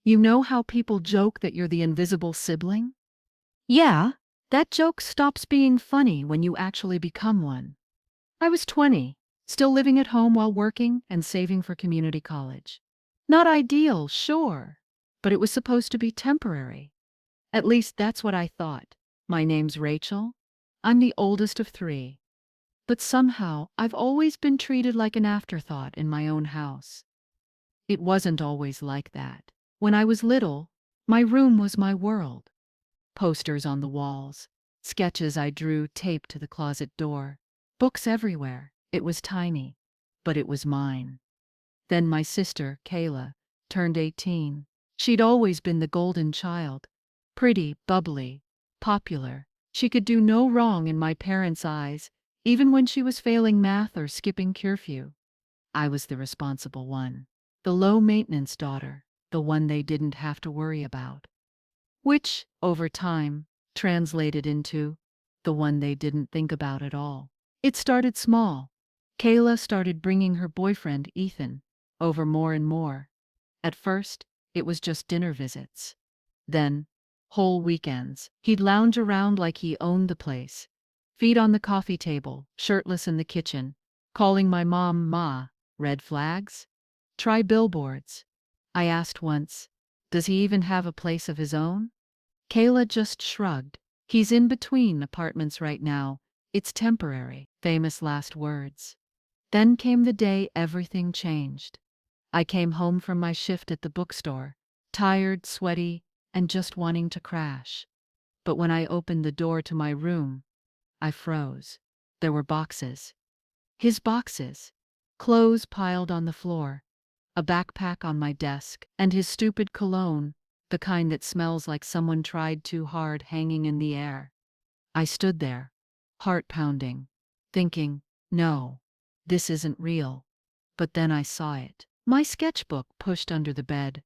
You know how people joke that you're the invisible sibling? Yeah, that joke stops being funny when you actually become one. I was 20, still living at home while working and saving for community college. Not ideal, sure, but it was supposed to be temporary. At least that's what I thought. My name's Rachel. I'm the oldest of three. But somehow, I've always been treated like an afterthought in my own house. It wasn't always like that. When I was little, my room was my world. Posters on the walls, sketches I drew taped to the closet door, books everywhere. It was tiny, but it was mine. Then my sister, Kayla, turned 18. She'd always been the golden child. Pretty, bubbly, popular. She could do no wrong in my parents' eyes, even when she was failing math or skipping curfew. I was the responsible one. The low-maintenance daughter, the one they didn't have to worry about. Which, over time, translated into the one they didn't think about at all. It started small. Kayla started bringing her boyfriend, Ethan, over more and more. At first, it was just dinner visits. Then, whole weekends. He'd lounge around like he owned the place. Feet on the coffee table, shirtless in the kitchen, calling my mom Ma. Red flags? Try billboards. I asked once, does he even have a place of his own? Kayla just shrugged. He's in between apartments right now. It's temporary. Famous last words. Then came the day everything changed. I came home from my shift at the bookstore, tired, sweaty, and just wanting to crash. But when I opened the door to my room, I froze. There were boxes. His boxes. Clothes piled on the floor. A backpack on my desk, and his stupid cologne, the kind that smells like someone tried too hard, hanging in the air. I stood there, heart pounding, thinking, no, this isn't real. But then I saw it. My sketchbook pushed under the bed.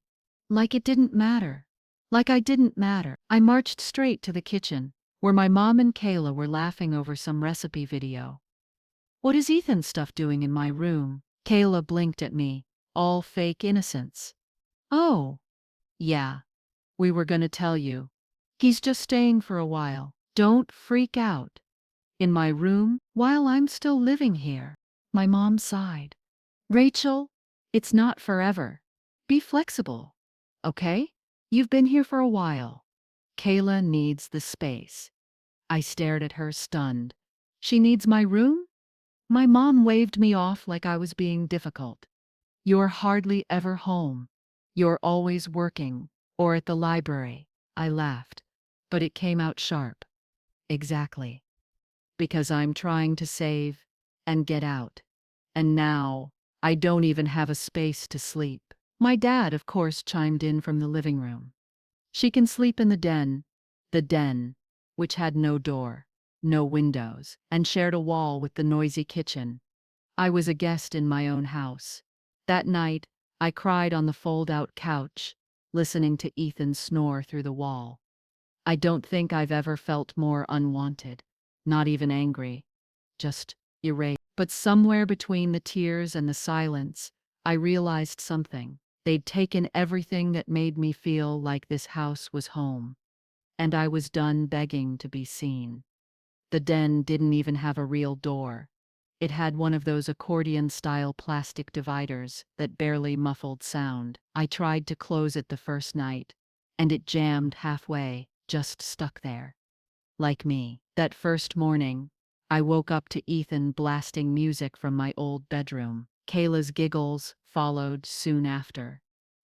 Like it didn't matter. Like I didn't matter. I marched straight to the kitchen, where my mom and Kayla were laughing over some recipe video. What is Ethan's stuff doing in my room? Kayla blinked at me, all fake innocence. Oh, yeah, we were gonna tell you. He's just staying for a while. Don't freak out. In my room, while I'm still living here. My mom sighed. Rachel, it's not forever. Be flexible. Okay? You've been here for a while. Kayla needs the space. I stared at her, stunned. She needs my room? My mom waved me off like I was being difficult. You're hardly ever home. You're always working, or at the library. I laughed, but it came out sharp. Exactly. Because I'm trying to save and get out. And now, I don't even have a space to sleep. My dad, of course, chimed in from the living room. She can sleep in the den, which had no door, no windows, and shared a wall with the noisy kitchen. I was a guest in my own house. That night, I cried on the fold-out couch, listening to Ethan snore through the wall. I don't think I've ever felt more unwanted, not even angry, just irate. But somewhere between the tears and the silence, I realized something. They'd taken everything that made me feel like this house was home, and I was done begging to be seen. The den didn't even have a real door. It had one of those accordion-style plastic dividers that barely muffled sound. I tried to close it the first night, and it jammed halfway, just stuck there. Like me. That first morning, I woke up to Ethan blasting music from my old bedroom. Kayla's giggles followed soon after.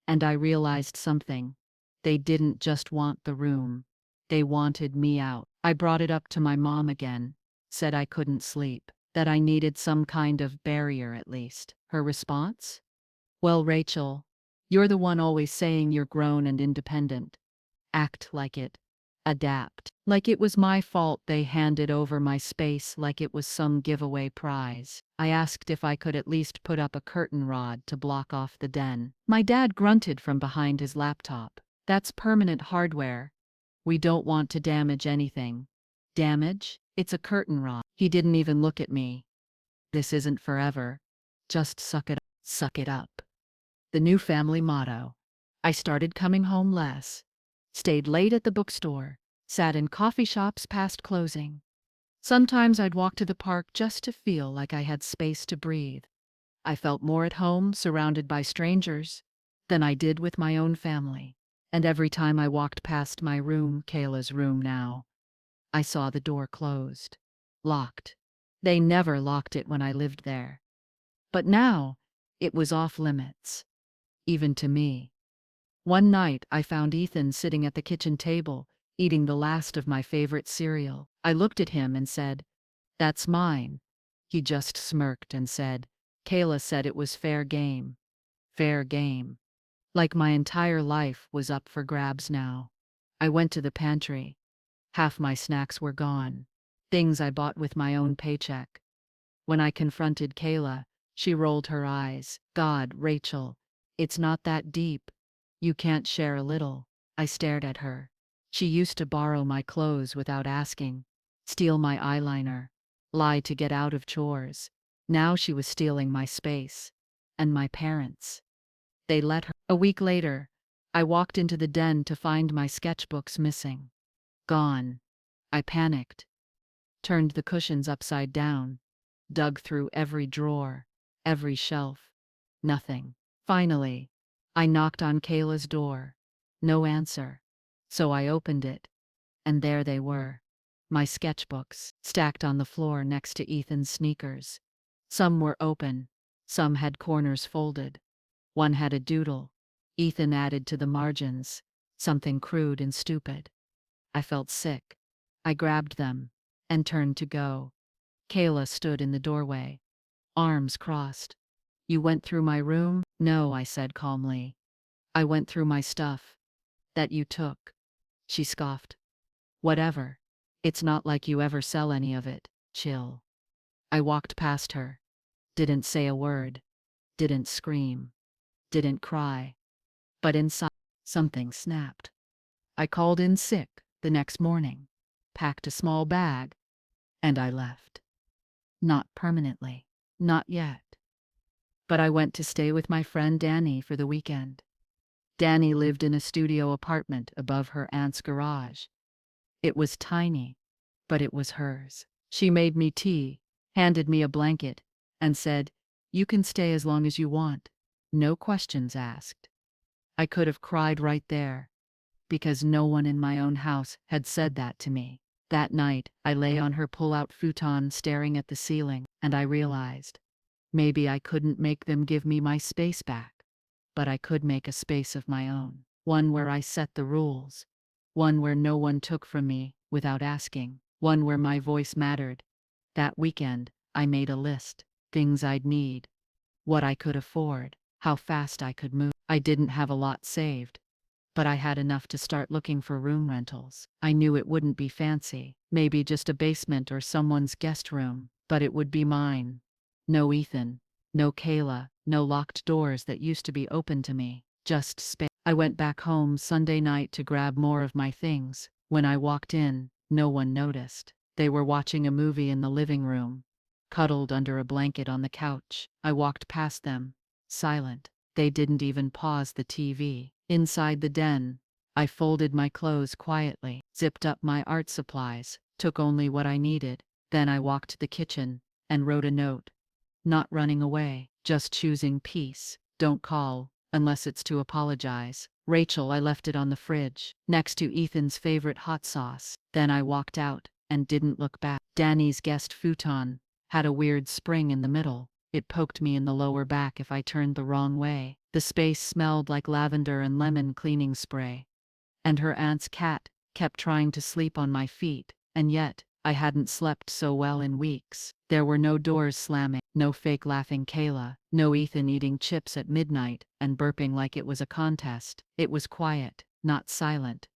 And I realized something. They didn't just want the room. They wanted me out. I brought it up to my mom again, said I couldn't sleep, that I needed some kind of barrier at least. Her response? Well, Rachel, you're the one always saying you're grown and independent. Act like it. Adapt. Like it was my fault they handed over my space like it was some giveaway prize. I asked if I could at least put up a curtain rod to block off the den. My dad grunted from behind his laptop. That's permanent hardware. We don't want to damage anything. Damage? It's a curtain rod. He didn't even look at me. This isn't forever. Just suck it up. Suck it up. The new family motto. I started coming home less, stayed late at the bookstore, sat in coffee shops past closing. Sometimes I'd walk to the park just to feel like I had space to breathe. I felt more at home surrounded by strangers than I did with my own family. And every time I walked past my room, Kayla's room now, I saw the door closed, locked. They never locked it when I lived there. But now, it was off limits, even to me. One night, I found Ethan sitting at the kitchen table, eating the last of my favorite cereal. I looked at him and said, "That's mine." He just smirked and said, "Kayla said it was fair game." Fair game. Like my entire life was up for grabs now. I went to the pantry. Half my snacks were gone. Things I bought with my own paycheck. When I confronted Kayla, she rolled her eyes. "God, Rachel, it's not that deep. You can't share a little." I stared at her. She used to borrow my clothes without asking, steal my eyeliner, lie to get out of chores. Now she was stealing my space. And my parents. They let her. A week later, I walked into the den to find my sketchbooks missing. Gone. I panicked, turned the cushions upside down, dug through every drawer, every shelf. Nothing. Finally, I knocked on Kayla's door. No answer. So I opened it, and there they were. My sketchbooks, stacked on the floor next to Ethan's sneakers. Some were open, some had corners folded. One had a doodle. Ethan added to the margins, something crude and stupid. I felt sick. I grabbed them and turned to go. Kayla stood in the doorway, arms crossed. "You went through my room?" "No," I said calmly. "I went through my stuff. That you took." She scoffed. "Whatever. It's not like you ever sell any of it. Chill." I walked past her. Didn't say a word. Didn't scream. Didn't cry. But inside, something snapped. I called in sick the next morning, packed a small bag, and I left. Not permanently. Not yet. But I went to stay with my friend Danny for the weekend. Danny lived in a studio apartment above her aunt's garage. It was tiny, but it was hers. She made me tea, handed me a blanket, and said, "You can stay as long as you want. No questions asked." I could have cried right there, because no one in my own house had said that to me. That night, I lay on her pull-out futon staring at the ceiling, and I realized, maybe I couldn't make them give me my space back, but I could make a space of my own. One where I set the rules. One where no one took from me without asking. One where my voice mattered. That weekend, I made a list. Things I'd need. What I could afford. How fast I could move. I didn't have a lot saved, but I had enough to start looking for room rentals. I knew it wouldn't be fancy, maybe just a basement or someone's guest room, but it would be mine. No Ethan, no Kayla, no locked doors that used to be open to me, just space. I went back home Sunday night to grab more of my things. When I walked in, no one noticed. They were watching a movie in the living room, cuddled under a blanket on the couch. I walked past them, silent. They didn't even pause the TV. Inside the den, I folded my clothes quietly, zipped up my art supplies, took only what I needed. Then I walked to the kitchen and wrote a note. Not running away, just choosing peace. Don't call, unless it's to apologize. Rachel, I left it on the fridge, next to Ethan's favorite hot sauce. Then I walked out and didn't look back. Danny's guest futon had a weird spring in the middle. It poked me in the lower back if I turned the wrong way. The space smelled like lavender and lemon cleaning spray. And her aunt's cat kept trying to sleep on my feet, and yet, I hadn't slept so well in weeks. There were no doors slamming, no fake laughing Kayla, no Ethan eating chips at midnight and burping like it was a contest. It was quiet, not silent,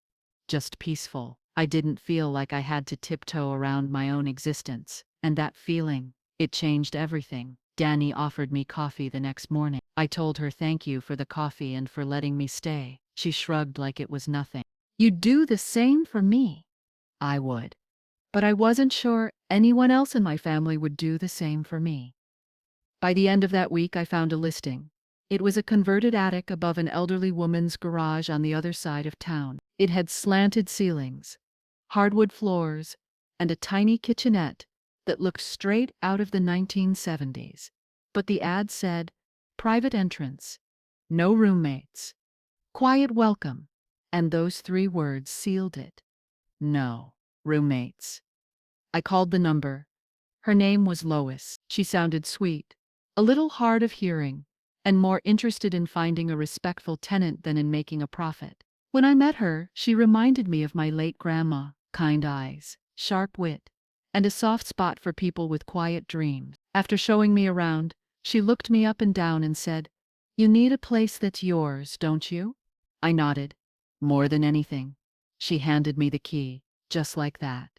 just peaceful. I didn't feel like I had to tiptoe around my own existence, and that feeling, it changed everything. Danny offered me coffee the next morning. I told her thank you for the coffee and for letting me stay. She shrugged like it was nothing. "You'd do the same for me." I would. But I wasn't sure anyone else in my family would do the same for me. By the end of that week, I found a listing. It was a converted attic above an elderly woman's garage on the other side of town. It had slanted ceilings, hardwood floors, and a tiny kitchenette that looked straight out of the 1970s. But the ad said, "Private entrance, no roommates, quiet welcome," and those 3 words sealed it. No roommates. I called the number. Her name was Lois. She sounded sweet, a little hard of hearing, and more interested in finding a respectful tenant than in making a profit. When I met her, she reminded me of my late grandma: kind eyes, sharp wit, and a soft spot for people with quiet dreams. After showing me around, she looked me up and down and said, "You need a place that's yours, don't you?" I nodded. More than anything. She handed me the key, just like that.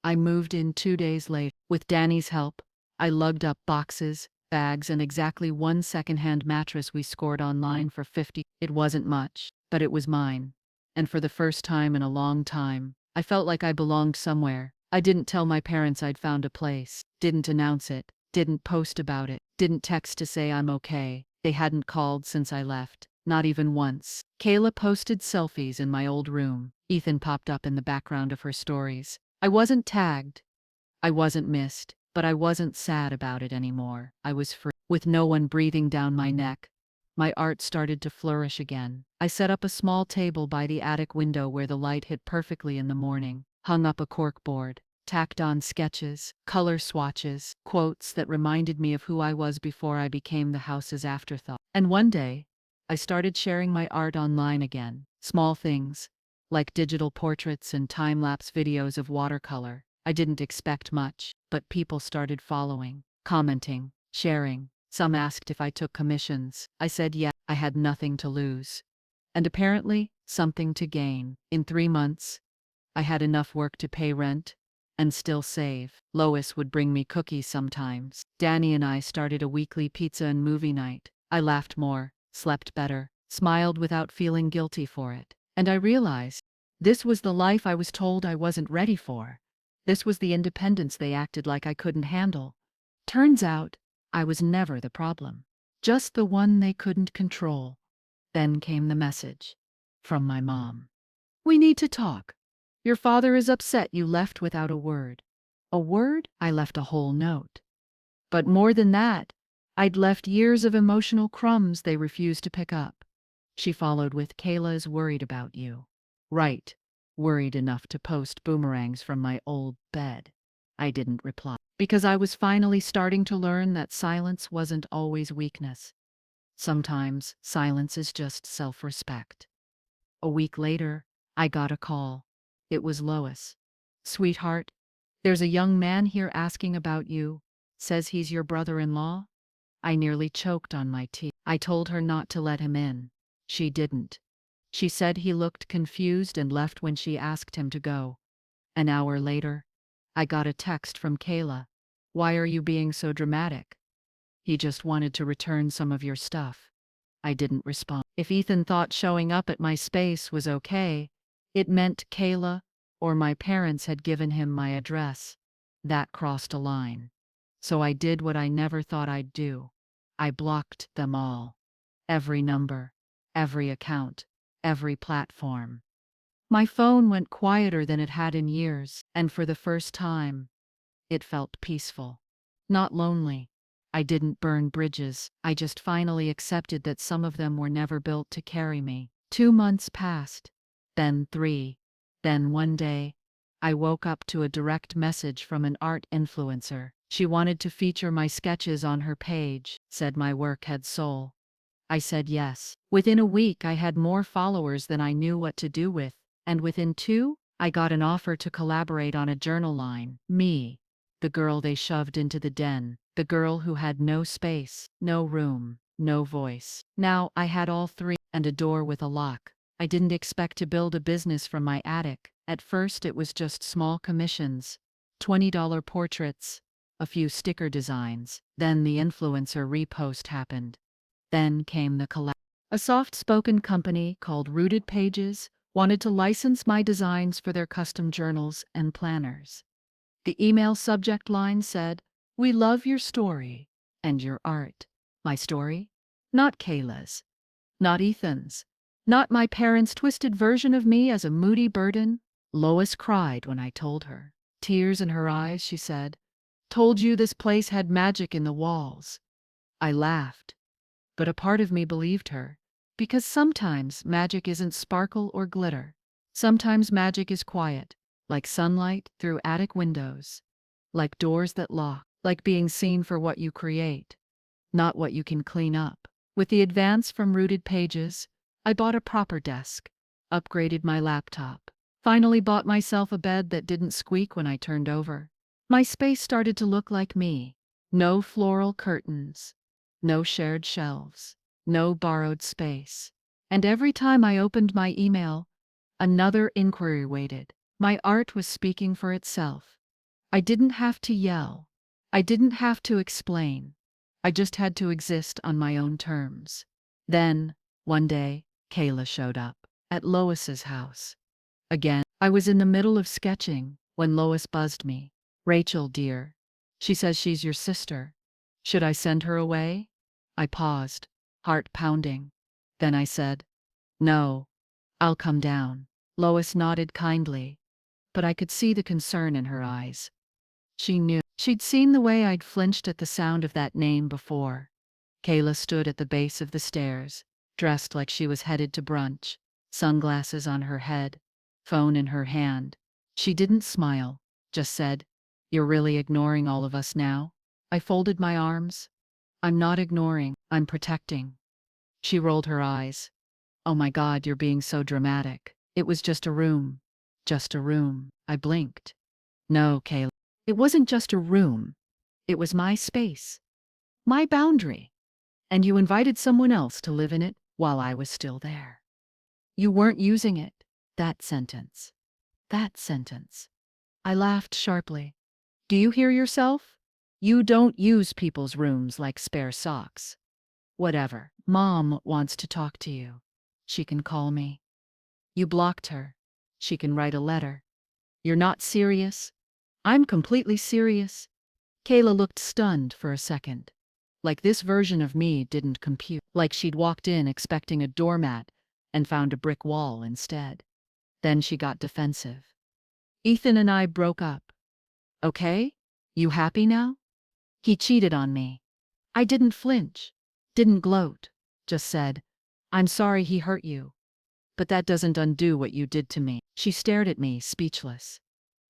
I moved in 2 days later. With Danny's help, I lugged up boxes, bags, and exactly 1 second-hand mattress we scored online for 50. It wasn't much, but it was mine. And for the first time in a long time, I felt like I belonged somewhere. I didn't tell my parents I'd found a place, didn't announce it, didn't post about it, didn't text to say I'm okay. They hadn't called since I left, not even once. Kayla posted selfies in my old room. Ethan popped up in the background of her stories. I wasn't tagged, I wasn't missed, but I wasn't sad about it anymore. I was free. With no one breathing down my neck, my art started to flourish again. I set up a small table by the attic window where the light hit perfectly in the morning, hung up a corkboard, tacked on sketches, color swatches, quotes that reminded me of who I was before I became the house's afterthought. And one day, I started sharing my art online again. Small things, like digital portraits and time-lapse videos of watercolor. I didn't expect much, but people started following, commenting, sharing. Some asked if I took commissions. I said yes. I had nothing to lose, and apparently something to gain. In 3 months, I had enough work to pay rent and still save. Lois would bring me cookies sometimes. Danny and I started a weekly pizza and movie night. I laughed more, slept better, smiled without feeling guilty for it. And I realized this was the life I was told I wasn't ready for. This was the independence they acted like I couldn't handle. Turns out, I was never the problem, just the one they couldn't control. Then came the message from my mom. "We need to talk. Your father is upset you left without a word." A word? I left a whole note. But more than that, I'd left years of emotional crumbs they refused to pick up. She followed with, "Kayla is worried about you." Right. Worried enough to post boomerangs from my old bed. I didn't reply, because I was finally starting to learn that silence wasn't always weakness. Sometimes silence is just self-respect. A week later, I got a call. It was Lois. "Sweetheart, there's a young man here asking about you. Says he's your brother-in-law." I nearly choked on my tea. I told her not to let him in. She didn't. She said he looked confused and left when she asked him to go. An hour later, I got a text from Kayla. "Why are you being so dramatic? He just wanted to return some of your stuff." I didn't respond. If Ethan thought showing up at my space was okay, it meant Kayla or my parents had given him my address. That crossed a line. So I did what I never thought I'd do. I blocked them all. Every number, every account, every platform. My phone went quieter than it had in years, and for the first time, it felt peaceful. Not lonely. I didn't burn bridges. I just finally accepted that some of them were never built to carry me. 2 months passed, then 3. Then one day, I woke up to a direct message from an art influencer. She wanted to feature my sketches on her page, said my work had soul. I said yes. Within a week, I had more followers than I knew what to do with, and within 2, I got an offer to collaborate on a journal line. Me, the girl they shoved into the den, the girl who had no space, no room, no voice. Now I had all 3, and a door with a lock. I didn't expect to build a business from my attic. At first it was just small commissions, $20 portraits, a few sticker designs. Then the influencer repost happened. Then came the collab. A soft-spoken company called Rooted Pages wanted to license my designs for their custom journals and planners. The email subject line said, "We love your story and your art." My story? Not Kayla's. Not Ethan's. Not my parents' twisted version of me as a moody burden. Lois cried when I told her. Tears in her eyes, she said, "Told you this place had magic in the walls." I laughed, but a part of me believed her. Because sometimes magic isn't sparkle or glitter. Sometimes magic is quiet, like sunlight through attic windows, like doors that lock, like being seen for what you create, not what you can clean up. With the advance from rooted pages, I bought a proper desk, upgraded my laptop, finally bought myself a bed that didn't squeak when I turned over. My space started to look like me. No floral curtains, no shared shelves, no borrowed space. And every time I opened my email, another inquiry waited. My art was speaking for itself. I didn't have to yell. I didn't have to explain. I just had to exist on my own terms. Then, one day, Kayla showed up at Lois's house. Again, I was in the middle of sketching when Lois buzzed me. "Rachel, dear. She says she's your sister. Should I send her away?" I paused, heart pounding. Then I said, "No, I'll come down." Lois nodded kindly, but I could see the concern in her eyes. She knew. She'd seen the way I'd flinched at the sound of that name before. Kayla stood at the base of the stairs, dressed like she was headed to brunch, sunglasses on her head, phone in her hand. She didn't smile, just said, "You're really ignoring all of us now?" I folded my arms. "I'm not ignoring, I'm protecting." She rolled her eyes. "Oh my God, you're being so dramatic. It was just a room." "Just a room." I blinked. "No, Kayla. It wasn't just a room. It was my space. My boundary. And you invited someone else to live in it while I was still there. You weren't using it." That sentence. That sentence. I laughed sharply. "Do you hear yourself? You don't use people's rooms like spare socks." "Whatever. Mom wants to talk to you. She can call me." "You blocked her. She can write a letter." "You're not serious?" "I'm completely serious." Kayla looked stunned for a second. Like this version of me didn't compute. Like she'd walked in expecting a doormat and found a brick wall instead. Then she got defensive. "Ethan and I broke up." "Okay? You happy now?" "He cheated on me." I didn't flinch, didn't gloat, just said, "I'm sorry he hurt you. But that doesn't undo what you did to me." She stared at me, speechless.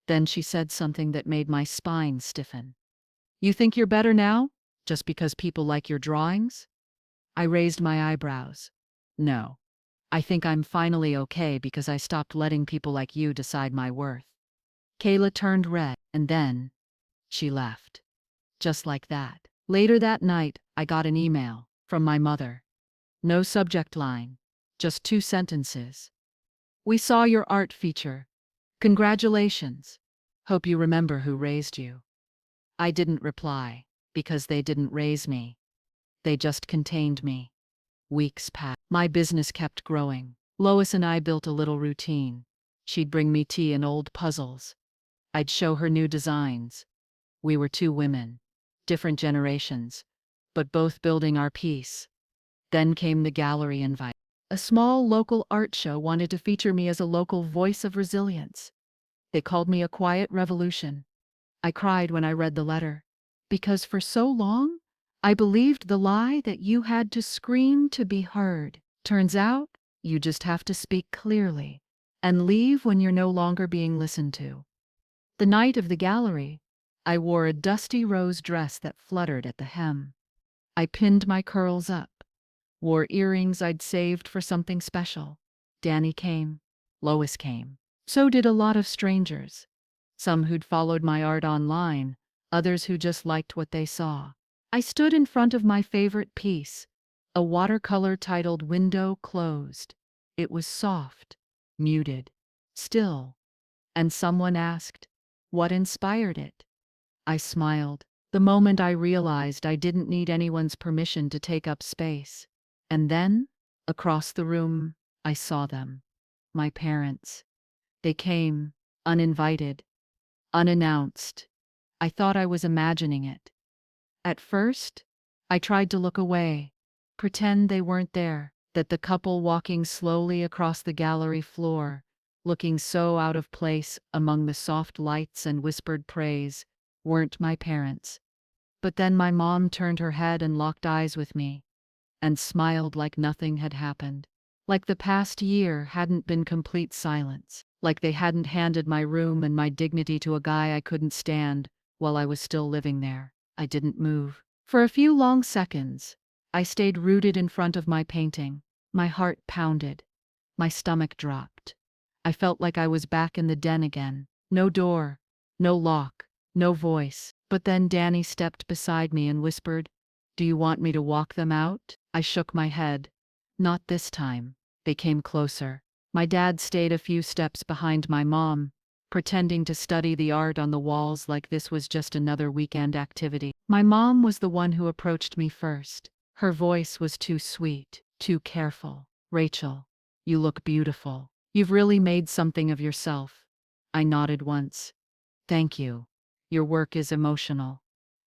Then she said something that made my spine stiffen. "You think you're better now? Just because people like your drawings?" I raised my eyebrows. "No. I think I'm finally okay because I stopped letting people like you decide my worth." Kayla turned red, and then she left. Just like that. Later that night, I got an email from my mother. No subject line, just 2 sentences. "We saw your art feature. Congratulations. Hope you remember who raised you." I didn't reply, because they didn't raise me. They just contained me. Weeks passed. My business kept growing. Lois and I built a little routine. She'd bring me tea and old puzzles. I'd show her new designs. We were two women, different generations, but both building our piece. Then came the gallery invite. A small local art show wanted to feature me as a local voice of resilience. They called me a quiet revolution. I cried when I read the letter, because for so long, I believed the lie that you had to scream to be heard. Turns out, you just have to speak clearly and leave when you're no longer being listened to. The night of the gallery, I wore a dusty rose dress that fluttered at the hem. I pinned my curls up, wore earrings I'd saved for something special. Danny came. Lois came. So did a lot of strangers. Some who'd followed my art online, others who just liked what they saw. I stood in front of my favorite piece, a watercolor titled "Window Closed." It was soft, muted, still, and someone asked, "What inspired it?" I smiled, the moment I realized I didn't need anyone's permission to take up space. And then, across the room, I saw them. My parents. They came, uninvited, unannounced. I thought I was imagining it. At first, I tried to look away, Pretend they weren't there, that the couple walking slowly across the gallery floor, looking so out of place among the soft lights and whispered praise, weren't my parents. But then my mom turned her head and locked eyes with me, and smiled like nothing had happened. Like the past year hadn't been complete silence. Like they hadn't handed my room and my dignity to a guy I couldn't stand while I was still living there. I didn't move. For a few long seconds, I stayed rooted in front of my painting. My heart pounded. My stomach dropped. I felt like I was back in the den again. No door, no lock, no voice. But then Danny stepped beside me and whispered, "Do you want me to walk them out?" I shook my head. Not this time. They came closer. My dad stayed a few steps behind my mom, pretending to study the art on the walls like this was just another weekend activity. My mom was the one who approached me first. Her voice was too sweet, too careful. "Rachel, you look beautiful. You've really made something of yourself." I nodded once. "Thank you. Your work is emotional.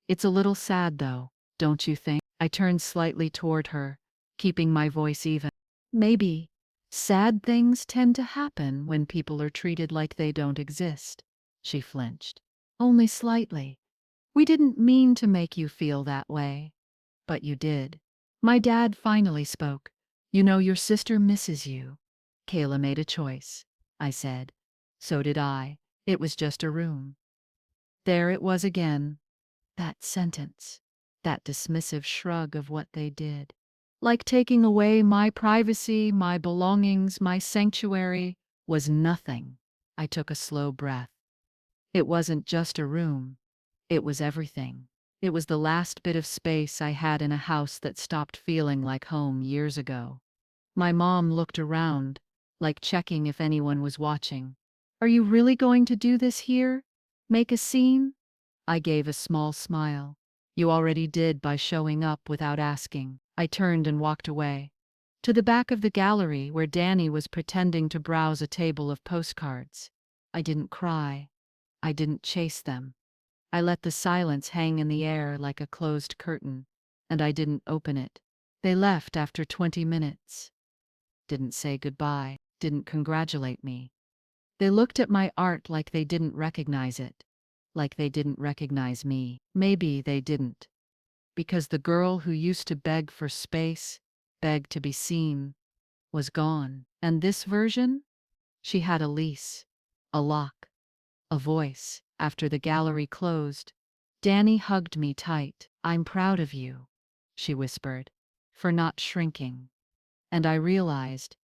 It's a little sad though, don't you think?" I turned slightly toward her, keeping my voice even. "Maybe. Sad things tend to happen when people are treated like they don't exist." She flinched. "Only slightly. We didn't mean to make you feel that way. But you did." My dad finally spoke. "You know your sister misses you." "Kayla made a choice," I said. "So did I. It was just a room." There it was again. That sentence. That dismissive shrug of what they did. Like taking away my privacy, my belongings, my sanctuary, was nothing. I took a slow breath. It wasn't just a room. It was everything. It was the last bit of space I had in a house that stopped feeling like home years ago. My mom looked around, like checking if anyone was watching. "Are you really going to do this here? Make a scene?" I gave a small smile. "You already did by showing up without asking." I turned and walked away. To the back of the gallery where Danny was pretending to browse a table of postcards. I didn't cry. I didn't chase them. I let the silence hang in the air like a closed curtain, and I didn't open it. They left after 20 minutes. Didn't say goodbye, didn't congratulate me. They looked at my art like they didn't recognize it, like they didn't recognize me. Maybe they didn't, because the girl who used to beg for space, beg to be seen, was gone. And this version? She had a lease, a lock, a voice. After the gallery closed, Danny hugged me tight. "I'm proud of you," she whispered, "for not shrinking." And I realized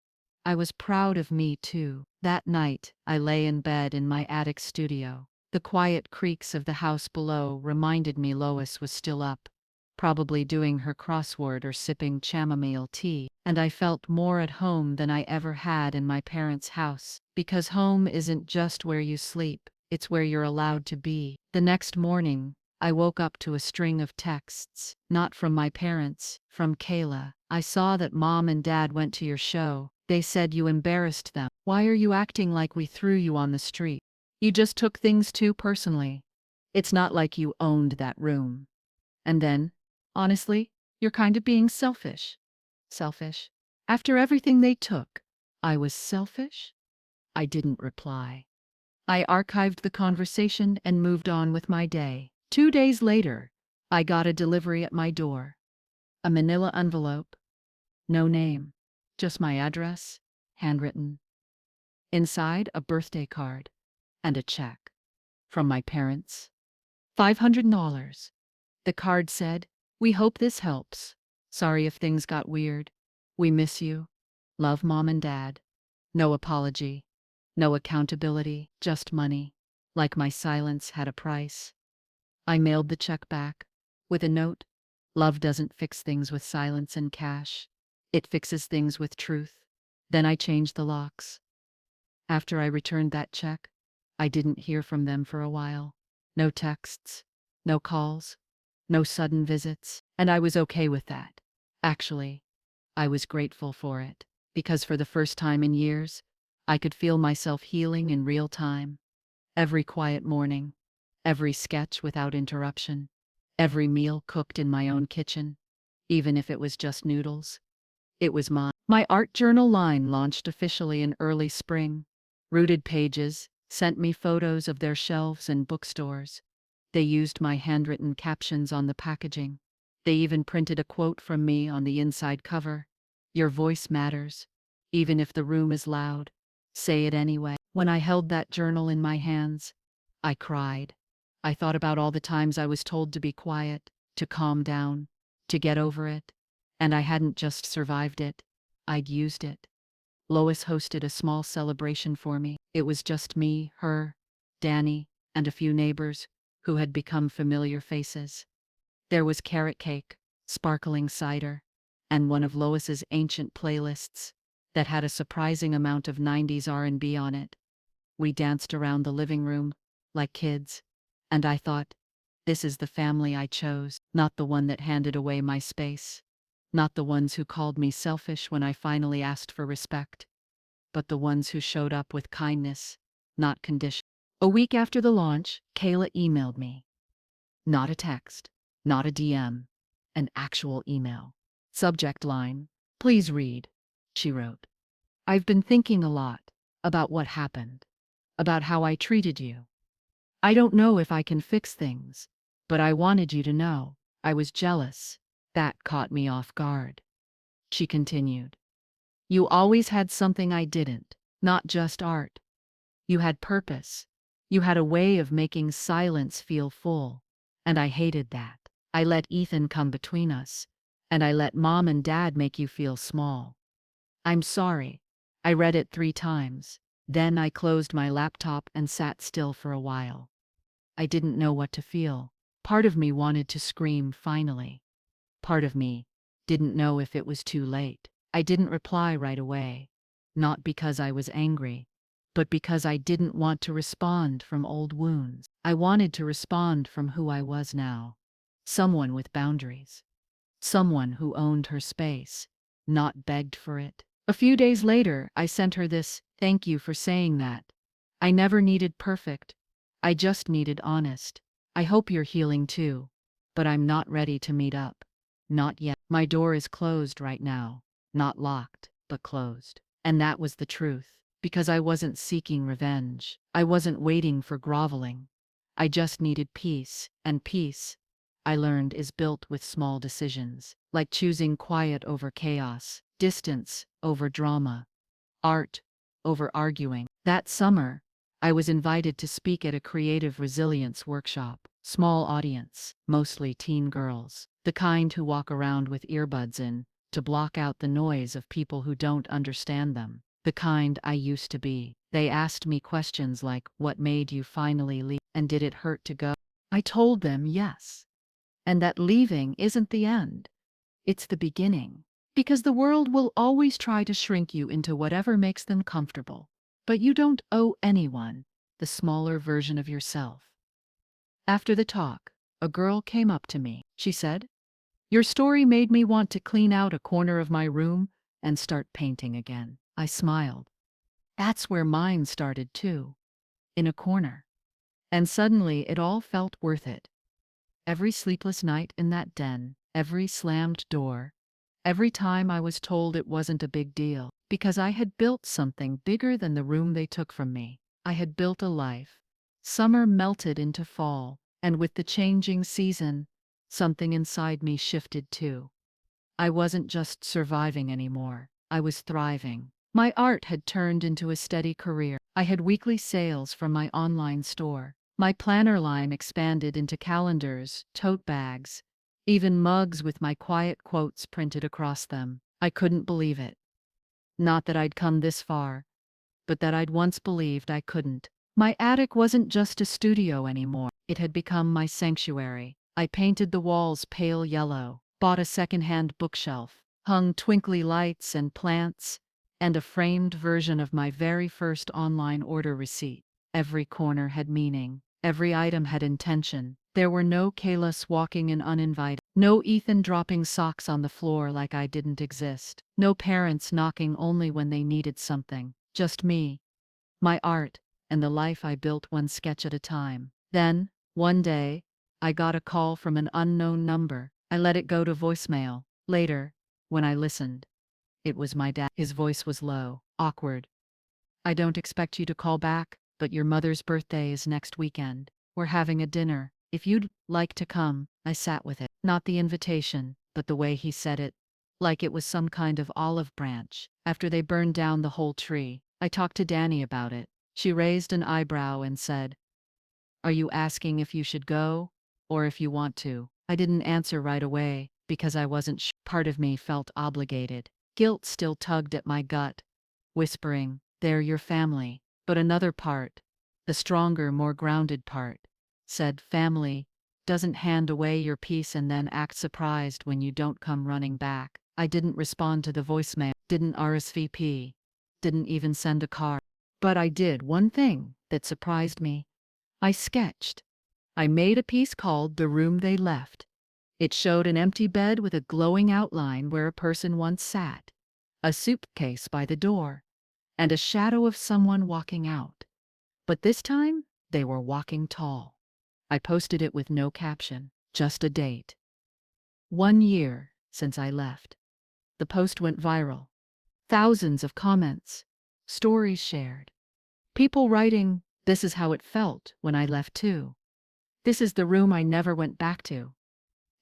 I was proud of me too. That night, I lay in bed in my attic studio. The quiet creaks of the house below reminded me Lois was still up, probably doing her crossword or sipping chamomile tea, and I felt more at home than I ever had in my parents' house, because home isn't just where you sleep, it's where you're allowed to be. The next morning, I woke up to a string of texts, not from my parents, from Kayla. "I saw that Mom and Dad went to your show. They said you embarrassed them. Why are you acting like we threw you on the street? You just took things too personally. It's not like you owned that room. And then, honestly, you're kind of being selfish." Selfish? After everything they took, I was selfish? I didn't reply. I archived the conversation and moved on with my day. 2 days later, I got a delivery at my door. A manila envelope. No name. Just my address, handwritten. Inside, a birthday card and a check. From my parents. $500. The card said, "We hope this helps. Sorry if things got weird. We miss you. Love Mom and Dad." No apology. No accountability, just money. Like my silence had a price. I mailed the check back, with a note: "Love doesn't fix things with silence and cash. It fixes things with truth." Then I changed the locks. After I returned that check, I didn't hear from them for a while. No texts, no calls, no sudden visits, and I was okay with that. Actually, I was grateful for it, because for the first time in years, I could feel myself healing in real time. Every quiet morning, every sketch without interruption, every meal cooked in my own kitchen. even if it was just noodles. It was mine. My art journal line launched officially in early spring. Rooted Pages sent me photos of their shelves in bookstores. They used my handwritten captions on the packaging. They even printed a quote from me on the inside cover. Your voice matters. Even if the room is loud, say it anyway. When I held that journal in my hands, I cried. I thought about all the times I was told to be quiet, to calm down, to get over it. And I hadn't just survived it, I'd used it. Lois hosted a small celebration for me. It was just me, her, Danny, and a few neighbors who had become familiar faces. There was carrot cake, sparkling cider, and one of Lois's ancient playlists that had a surprising amount of 90s R&B on it. We danced around the living room like kids, and I thought, this is the family I chose, not the one that handed away my space, not the ones who called me selfish when I finally asked for respect, but the ones who showed up with kindness, not condition. A week after the launch, Kayla emailed me. Not a text, not a DM, an actual email. Subject line, please read, she wrote. I've been thinking a lot about what happened, about how I treated you. I don't know if I can fix things, but I wanted you to know I was jealous. That caught me off guard. She continued. You always had something I didn't, not just art. You had purpose. You had a way of making silence feel full. And I hated that. I let Ethan come between us. And I let Mom and Dad make you feel small. I'm sorry. I read it 3 times. Then I closed my laptop and sat still for a while. I didn't know what to feel. Part of me wanted to scream finally. Part of me didn't know if it was too late. I didn't reply right away. Not because I was angry, but because I didn't want to respond from old wounds. I wanted to respond from who I was now. Someone with boundaries. Someone who owned her space, not begged for it. A few days later, I sent her this, thank you for saying that. I never needed perfect. I just needed honest. I hope you're healing too. But I'm not ready to meet up. Not yet. My door is closed right now. Not locked, but closed. And that was the truth. Because I wasn't seeking revenge. I wasn't waiting for groveling. I just needed peace. And peace, I learned, is built with small decisions. Like choosing quiet over chaos, distance over drama, art over arguing. That summer, I was invited to speak at a creative resilience workshop. Small audience, mostly teen girls, the kind who walk around with earbuds in to block out the noise of people who don't understand them. The kind I used to be. They asked me questions like, what made you finally leave? And did it hurt to go? I told them yes. And that leaving isn't the end. It's the beginning. Because the world will always try to shrink you into whatever makes them comfortable. But you don't owe anyone the smaller version of yourself. After the talk, a girl came up to me. She said, your story made me want to clean out a corner of my room and start painting again. I smiled. That's where mine started too. In a corner. And suddenly it all felt worth it. Every sleepless night in that den, every slammed door, every time I was told it wasn't a big deal, because I had built something bigger than the room they took from me. I had built a life. Summer melted into fall, and with the changing season, something inside me shifted too. I wasn't just surviving anymore. I was thriving. My art had turned into a steady career. I had weekly sales from my online store. My planner line expanded into calendars, tote bags, even mugs with my quiet quotes printed across them. I couldn't believe it. Not that I'd come this far, but that I'd once believed I couldn't. My attic wasn't just a studio anymore. It had become my sanctuary. I painted the walls pale yellow, bought a secondhand bookshelf, hung twinkly lights and plants, and a framed version of my very first online order receipt. Every corner had meaning. Every item had intention. There were no Kaylas walking in uninvited. No Ethan dropping socks on the floor like I didn't exist. No parents knocking only when they needed something. Just me, my art, and the life I built one sketch at a time. Then, one day, I got a call from an unknown number. I let it go to voicemail. Later, when I listened, it was my dad. His voice was low, awkward. I don't expect you to call back, but your mother's birthday is next weekend. We're having a dinner. If you'd like to come. I sat with it. Not the invitation, but the way he said it. Like it was some kind of olive branch. After they burned down the whole tree, I talked to Danny about it. She raised an eyebrow and said, "Are you asking if you should go? Or if you want to?" I didn't answer right away, because I wasn't sure. Part of me felt obligated. Guilt still tugged at my gut, whispering, "They're your family." But another part, the stronger, more grounded part, said, "Family doesn't hand away your peace and then act surprised when you don't come running back." I didn't respond to the voicemail, didn't RSVP, didn't even send a card. But I did one thing that surprised me. I sketched. I made a piece called "The Room They Left." It showed an empty bed with a glowing outline where a person once sat, a suitcase by the door, and a shadow of someone walking out. But this time, they were walking tall. I posted it with no caption, just a date. 1 year since I left. The post went viral. Thousands of comments, stories shared. People writing, "This is how it felt when I left too. This is the room I never went back to.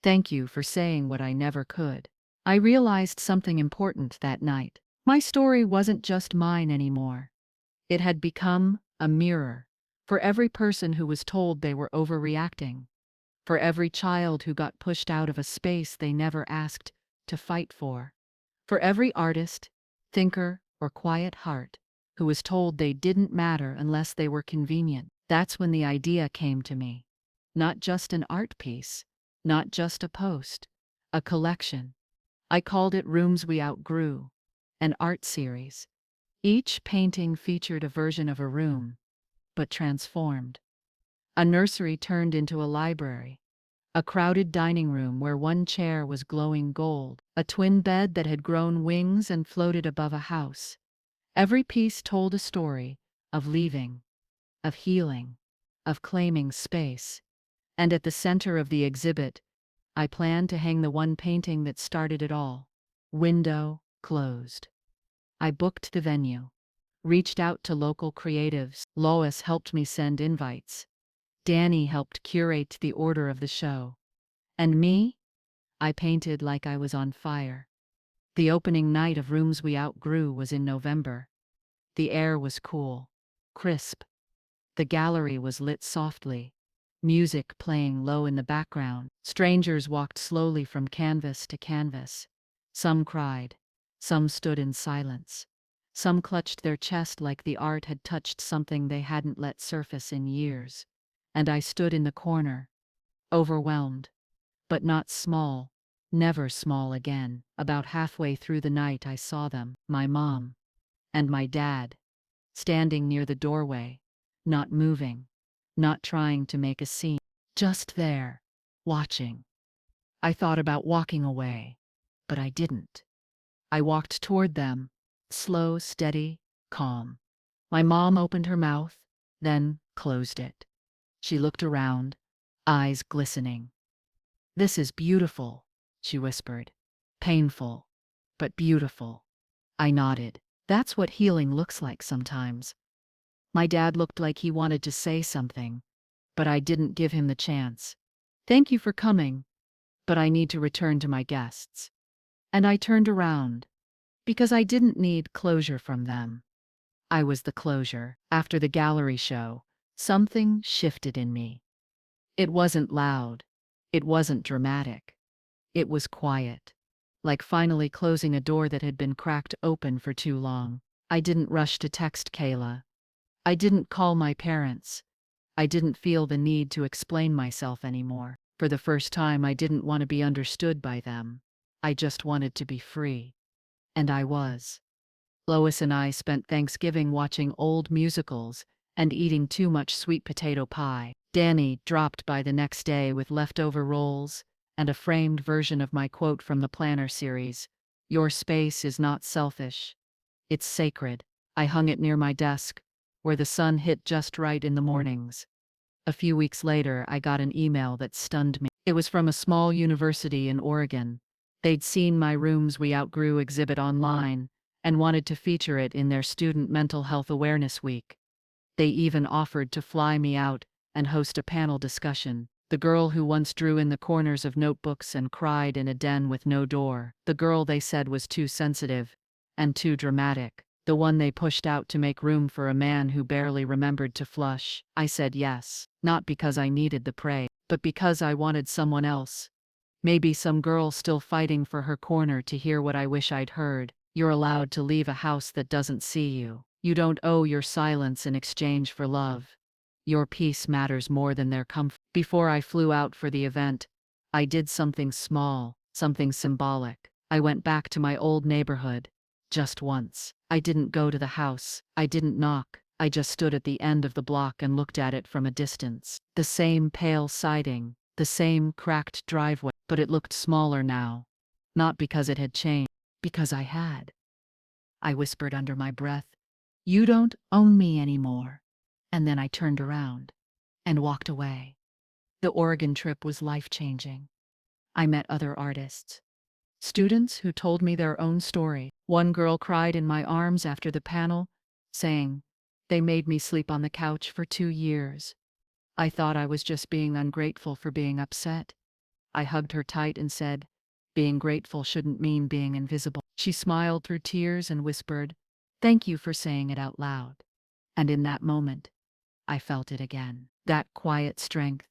Thank you for saying what I never could." I realized something important that night. My story wasn't just mine anymore. It had become a mirror for every person who was told they were overreacting, for every child who got pushed out of a space they never asked to fight for every artist, thinker, or quiet heart who was told they didn't matter unless they were convenient. That's when the idea came to me. Not just an art piece, not just a post, a collection. I called it Rooms We Outgrew, an art series. Each painting featured a version of a room, but transformed. A nursery turned into a library, a crowded dining room where one chair was glowing gold, a twin bed that had grown wings and floated above a house. Every piece told a story of leaving, of healing, of claiming space. And at the center of the exhibit, I planned to hang the one painting that started it all. Window closed. I booked the venue, reached out to local creatives. Lois helped me send invites. Danny helped curate the order of the show. And me? I painted like I was on fire. The opening night of Rooms We Outgrew was in November. The air was cool, crisp. The gallery was lit softly, music playing low in the background. Strangers walked slowly from canvas to canvas. Some cried, some stood in silence. Some clutched their chest like the art had touched something they hadn't let surface in years. And I stood in the corner, overwhelmed, but not small, never small again. About halfway through the night I saw them, my mom and my dad, standing near the doorway, not moving, not trying to make a scene, just there, watching. I thought about walking away, but I didn't. I walked toward them, slow, steady, calm. My mom opened her mouth, then closed it. She looked around, eyes glistening. "This is beautiful," she whispered. "Painful, but beautiful." I nodded. That's what healing looks like sometimes. My dad looked like he wanted to say something, but I didn't give him the chance. "Thank you for coming, but I need to return to my guests." And I turned around, because I didn't need closure from them. I was the closure. After the gallery show, something shifted in me. It wasn't loud. It wasn't dramatic. It was quiet, like finally closing a door that had been cracked open for too long. I didn't rush to text Kayla. I didn't call my parents. I didn't feel the need to explain myself anymore. For the first time, I didn't want to be understood by them. I just wanted to be free. And I was. Lois and I spent Thanksgiving watching old musicals and eating too much sweet potato pie. Danny dropped by the next day with leftover rolls and a framed version of my quote from the Planner series, "Your space is not selfish. It's sacred." I hung it near my desk, where the sun hit just right in the mornings. A few weeks later, I got an email that stunned me. It was from a small university in Oregon, They'd seen my Rooms We Outgrew exhibit online and wanted to feature it in their Student Mental Health Awareness Week. They even offered to fly me out and host a panel discussion. The girl who once drew in the corners of notebooks and cried in a den with no door. The girl they said was too sensitive and too dramatic. The one they pushed out to make room for a man who barely remembered to flush. I said yes, not because I needed the praise, but because I wanted someone else. Maybe some girl still fighting for her corner to hear what I wish I'd heard. You're allowed to leave a house that doesn't see you. You don't owe your silence in exchange for love. Your peace matters more than their comfort. Before I flew out for the event, I did something small, something symbolic. I went back to my old neighborhood. Just once. I didn't go to the house. I didn't knock. I just stood at the end of the block and looked at it from a distance. The same pale siding, the same cracked driveway, but it looked smaller now. Not because it had changed, because I had. I whispered under my breath, "You don't own me anymore." And then I turned around and walked away. The Oregon trip was life-changing. I met other artists, students who told me their own story. One girl cried in my arms after the panel, saying, "They made me sleep on the couch for 2 years. I thought I was just being ungrateful for being upset." I hugged her tight and said, "Being grateful shouldn't mean being invisible." She smiled through tears and whispered, "Thank you for saying it out loud." And in that moment, I felt it again. That quiet strength,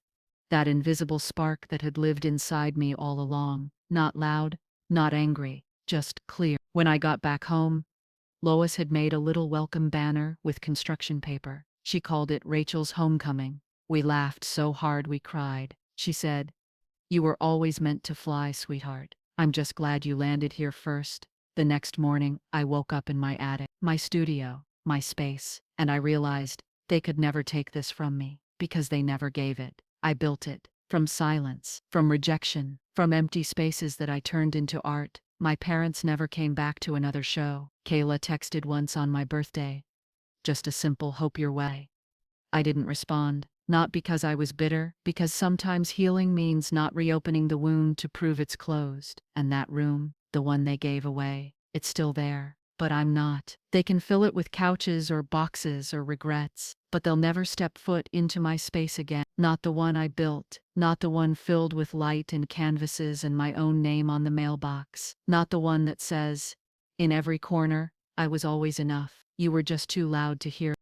that invisible spark that had lived inside me all along. Not loud, not angry, just clear. When I got back home, Lois had made a little welcome banner with construction paper. She called it Rachel's Homecoming. We laughed so hard we cried. She said, "You were always meant to fly, sweetheart. I'm just glad you landed here first." The next morning, I woke up in my attic, my studio, my space, and I realized they could never take this from me, because they never gave it. I built it. From silence, from rejection, from empty spaces that I turned into art. My parents never came back to another show. Kayla texted once on my birthday. Just a simple "hope you're well." I didn't respond. Not because I was bitter, because sometimes healing means not reopening the wound to prove it's closed. And that room, the one they gave away, it's still there. But I'm not. They can fill it with couches or boxes or regrets, but they'll never step foot into my space again. Not the one I built, not the one filled with light and canvases and my own name on the mailbox. Not the one that says, in every corner, "I was always enough. You were just too loud to hear."